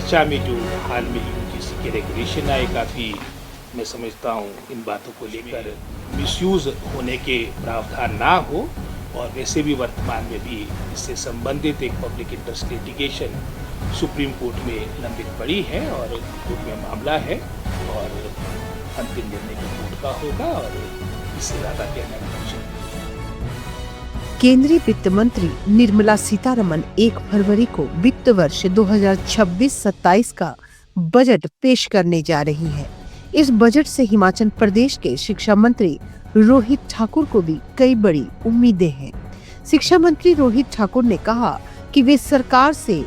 चर्चा में जो हाल में यूजीसी के रेगुलेशन आए, काफ़ी मैं समझता हूँ इन बातों को लेकर मिसयूज़ होने के प्रावधान ना हो, और वैसे भी वर्तमान में भी इससे संबंधित एक public interest litigation supreme court में लंबित पड़ी है और कोर्ट में मामला है, और अंतिम निर्णय भी कोर्ट का होगा, और इससे ज़्यादा कहना नहीं। केंद्रीय वित्त मंत्री निर्मला सीतारमण 1 फरवरी को वित्त वर्ष 2026-27 का बजट पेश करने जा रही है। इस बजट से हिमाचल प्रदेश के शिक्षा मंत्री रोहित ठाकुर को भी कई बड़ी उम्मीदें हैं। शिक्षा मंत्री रोहित ठाकुर ने कहा कि वे सरकार से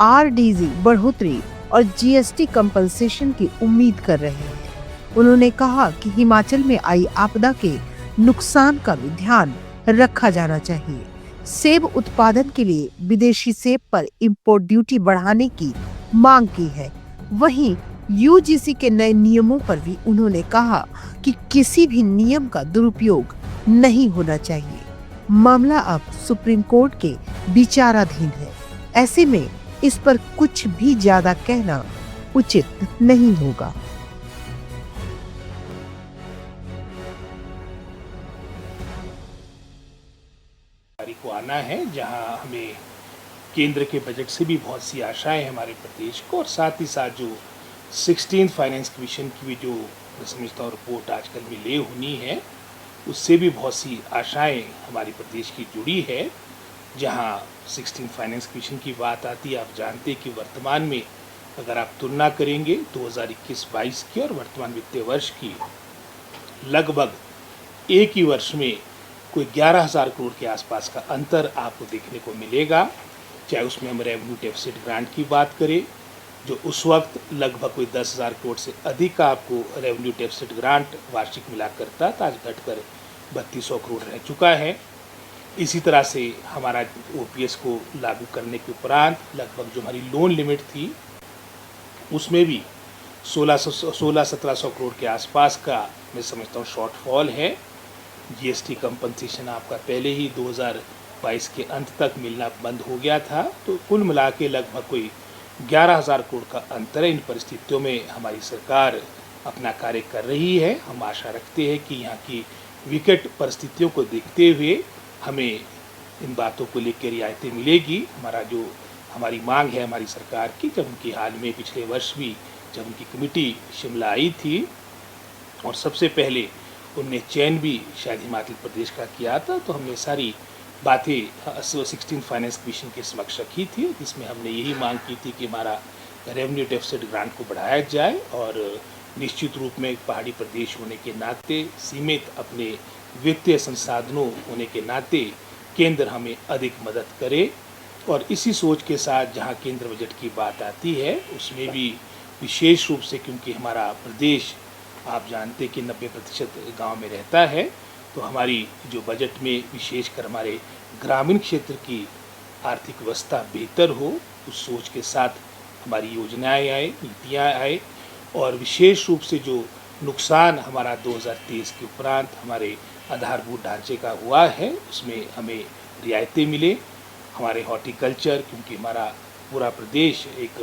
आरडीजी बढ़ोतरी और जीएसटी कंपनसेशन की उम्मीद कर रहे हैं। उन्होंने कहा कि हिमाचल में आई आपदा के नुकसान का भी ध्यान रखा जाना चाहिए। सेब उत्पादन के लिए विदेशी सेब पर इंपोर्ट ड्यूटी बढ़ाने की मांग की है। वहीं यूजीसी के नए नियमों पर भी उन्होंने कहा कि किसी भी नियम का दुरुपयोग नहीं होना चाहिए। मामला अब सुप्रीम कोर्ट के विचाराधीन है। ऐसे में इस पर कुछ भी ज्यादा कहना उचित नहीं होगा। को आना है, जहां हमें केंद्र के बजट से भी बहुत सी आशाएं हमारे प्रदेश को, और साथ ही साथ जो 16th फाइनेंस कमीशन की भी जो मैं समझता हूँ रिपोर्ट आजकल में ले होनी है, उससे भी बहुत सी आशाएं हमारे प्रदेश की जुड़ी है। जहां 16th फाइनेंस कमीशन की बात आती है, आप जानते हैं कि वर्तमान में अगर आप तुलना करेंगे 2021-22 की और वर्तमान वित्तीय वर्ष की, लगभग एक ही वर्ष में कोई 11,000 करोड़ के आसपास का अंतर आपको देखने को मिलेगा। चाहे उसमें हम रेवेन्यू डेफिसिट ग्रांट की बात करें, जो उस वक्त लगभग कोई 10,000 करोड़ से अधिक का आपको रेवेन्यू डेफिसिट ग्रांट वार्षिक मिला करता था, आज घटकर 3200 करोड़ रह चुका है। इसी तरह से हमारा ओपीएस को लागू करने के उपरांत लगभग जो हमारी लोन लिमिट थी, उसमें भी 1600-1700 करोड़ के आसपास का मैं समझता हूँ शॉर्टफॉल है। जीएसटी कंपनसेशन आपका पहले ही 2022 के अंत तक मिलना बंद हो गया था, तो कुल मिला के लगभग कोई 11,000 करोड़ का अंतर है। इन परिस्थितियों में हमारी सरकार अपना कार्य कर रही है। हम आशा रखते हैं कि यहाँ की विकट परिस्थितियों को देखते हुए हमें इन बातों को लेकर रियायतें मिलेगी। हमारी मांग है हमारी सरकार की, जब उनकी हाल में पिछले वर्ष भी जब उनकी कमेटी शिमला आई थी, और सबसे पहले उनने चयन भी शायद हिमाचल प्रदेश का किया था, तो हमने सारी बातें 16th फाइनेंस कमीशन के समक्ष रखी थी, जिसमें हमने यही मांग की थी कि हमारा रेवेन्यू डेफिसिट ग्रांट को बढ़ाया जाए, और निश्चित रूप में पहाड़ी प्रदेश होने के नाते, सीमित अपने वित्तीय संसाधनों होने के नाते केंद्र हमें अधिक मदद करे। और इसी सोच के साथ जहां केंद्र बजट की बात आती है, उसमें भी विशेष रूप से, क्योंकि हमारा प्रदेश आप जानते कि 90% गाँव में रहता है, तो हमारी जो बजट में विशेषकर हमारे ग्रामीण क्षेत्र की आर्थिक व्यवस्था बेहतर हो, उस सोच के साथ हमारी योजनाएं आए, नीतियाँ आए, और विशेष रूप से जो नुकसान हमारा 2023 के उपरांत हमारे आधारभूत ढांचे का हुआ है, उसमें हमें रियायतें मिले। हमारे हॉर्टिकल्चर, क्योंकि हमारा पूरा प्रदेश एक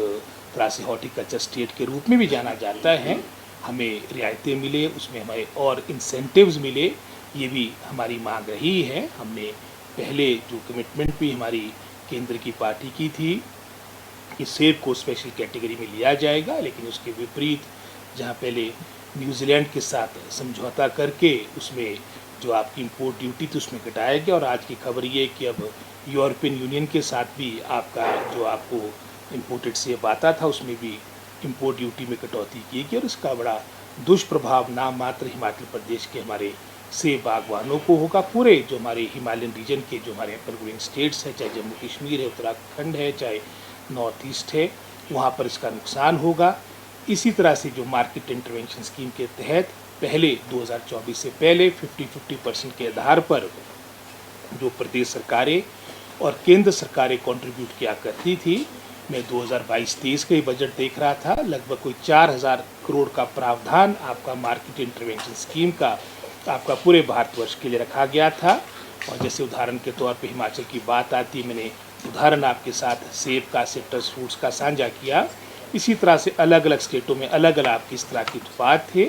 तरह से हॉर्टिकल्चर स्टेट के रूप में भी जाना जाता है, हमें रियायतें मिले, उसमें हमें और इंसेंटिव्स मिले, ये भी हमारी मांग रही है। हमने पहले जो कमिटमेंट भी हमारी केंद्र की पार्टी की थी कि सेब को स्पेशल कैटेगरी में लिया जाएगा, लेकिन उसके विपरीत जहां पहले न्यूजीलैंड के साथ समझौता करके उसमें जो आपकी इंपोर्ट ड्यूटी थी उसमें घटाया गया, और आज की खबर ये कि अब यूरोपियन यूनियन के साथ भी आपका जो आपको इम्पोर्टेड सेब आता था उसमें भी इंपोर्ट ड्यूटी में कटौती की गई, और इसका बड़ा दुष्प्रभाव नाम मात्र हिमाचल प्रदेश के हमारे सेब बागवानों को होगा। पूरे जो हमारे हिमालयन रीजन के जो हमारे अपरग्रेन स्टेट्स हैं, चाहे जम्मू कश्मीर है, उत्तराखंड है, चाहे नॉर्थ ईस्ट है, वहाँ पर इसका नुकसान होगा। इसी तरह से जो मार्केट इंटरवेंशन स्कीम के तहत पहले 2024 से पहले 50-50% के आधार पर जो प्रदेश सरकारें और केंद्र सरकारें कंट्रीब्यूट किया करती थी, मैं 2022-23 का ही बजट देख रहा था, लगभग कोई 4,000 करोड़ का प्रावधान आपका मार्केट इंटरवेंशन स्कीम का आपका पूरे भारतवर्ष के लिए रखा गया था। और जैसे उदाहरण के तौर पे हिमाचल की बात आती, मैंने उदाहरण आपके साथ सेब का, सिट्रस फ्रूट्स का साझा किया, इसी तरह से अलग अलग स्टेटों में अलग अलग आपके इस तरह के उत्पाद थे।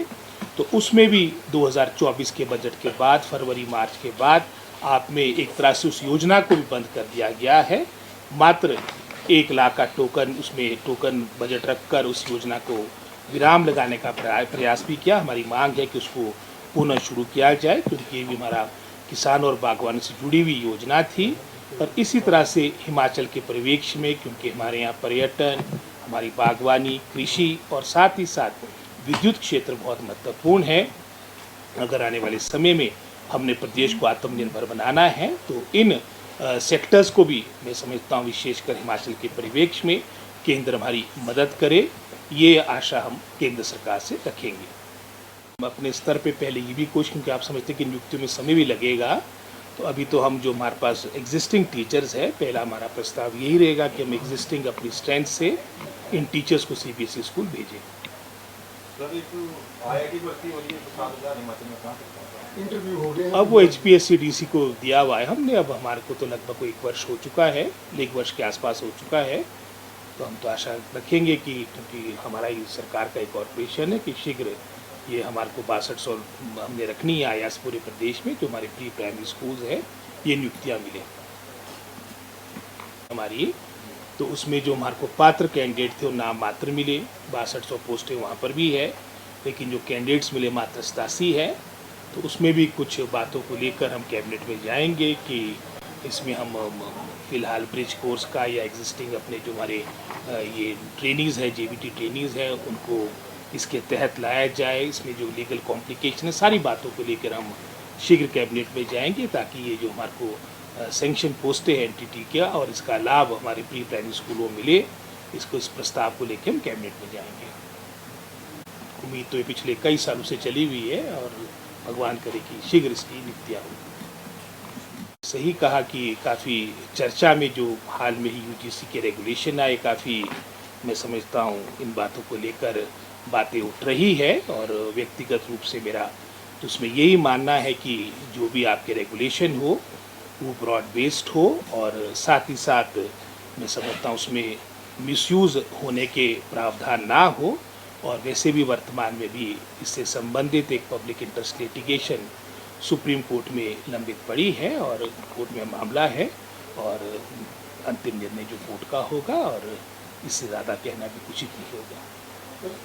तो उसमें भी 2024 के बजट के बाद फरवरी मार्च के बाद आप में एक तरह से उस योजना को भी बंद कर दिया गया है। मात्र 1 लाख का टोकन, उसमें टोकन बजट रखकर उस योजना को विराम लगाने का प्रयास भी किया। हमारी मांग है कि उसको पुनः शुरू किया जाए, क्योंकि ये भी हमारा किसान और बागवानी से जुड़ी हुई योजना थी। और इसी तरह से हिमाचल के परिवेश में, क्योंकि हमारे यहाँ पर्यटन, हमारी बागवानी, कृषि और साथ ही साथ विद्युत क्षेत्र बहुत महत्वपूर्ण है। अगर आने वाले समय में हमने प्रदेश को आत्मनिर्भर बनाना है तो इन सेक्टर्स को भी मैं समझता हूँ, विशेषकर हिमाचल के परिवेश में केंद्र हमारी मदद करे, ये आशा हम केंद्र सरकार से रखेंगे। हम अपने स्तर पे पहले ये भी कोशिश, क्योंकि आप समझते हैं कि नियुक्तियों में समय भी लगेगा, तो अभी तो हम जो हमारे पास एग्जिस्टिंग टीचर्स है, पहला हमारा प्रस्ताव यही रहेगा कि हम एग्जिस्टिंग अपनी स्ट्रेंथ से इन टीचर्स को सीबीएसई स्कूल भेजें। अब वो HPSC-DC को दिया हुआ है हमने, अब हमारे को तो लगभग 1 वर्ष हो चुका है, 1 वर्ष के आसपास हो चुका है। तो हम तो आशा रखेंगे कि, क्योंकि हमारा ये सरकार का एक कॉर्पोरेशन है, कि शीघ्र ये हमारे को 6200 हमने रखनी है आयास पूरे प्रदेश में, जो हमारे प्री प्राइमरी स्कूल्स है, ये नियुक्तियाँ मिले हमारी। तो उसमें जो हमारे को पात्र कैंडिडेट थे वो नाम मात्र मिले, 6200 पोस्टें वहाँ पर भी है, लेकिन जो कैंडिडेट्स मिले मात्र 87 है। तो उसमें भी कुछ बातों को लेकर हम कैबिनेट में जाएंगे कि इसमें हम फ़िलहाल ब्रिज कोर्स का या एग्जिस्टिंग अपने जो हमारे ये ट्रेनिंग्स है, JBT ट्रेनिंग्स हैं, उनको इसके तहत लाया जाए। इसमें जो लीगल कॉम्प्लिकेशन है, सारी बातों को लेकर हम शीघ्र कैबिनेट में जाएंगे, ताकि ये जो हमारे को सैंक्शन पोस्टें हैं NTT का, और इसका लाभ हमारे प्री प्राइमरी स्कूलों में मिले, इस प्रस्ताव को लेकर हम कैबिनेट में जाएंगे। उम्मीद तो ये पिछले कई सालों से चली हुई है, और भगवान करे कि शीघ्र इसकी नियुक्तियाँ हों। सही कहा कि काफ़ी चर्चा में जो हाल में ही UGC के रेगुलेशन आए, काफ़ी मैं समझता हूँ इन बातों को लेकर बातें उठ रही है, और व्यक्तिगत रूप से मेरा तो उसमें यही मानना है कि जो भी आपके रेगुलेशन हो वो ब्रॉड बेस्ड हो, और साथ ही साथ मैं समझता हूँ उसमें मिसयूज़ होने के प्रावधान ना हो। और वैसे भी वर्तमान में भी इससे संबंधित एक public interest litigation supreme court में लंबित पड़ी है, और कोर्ट में मामला है, और अंतिम निर्णय जो कोर्ट का होगा, और इससे ज़्यादा कहना भी उचित नहीं होगा।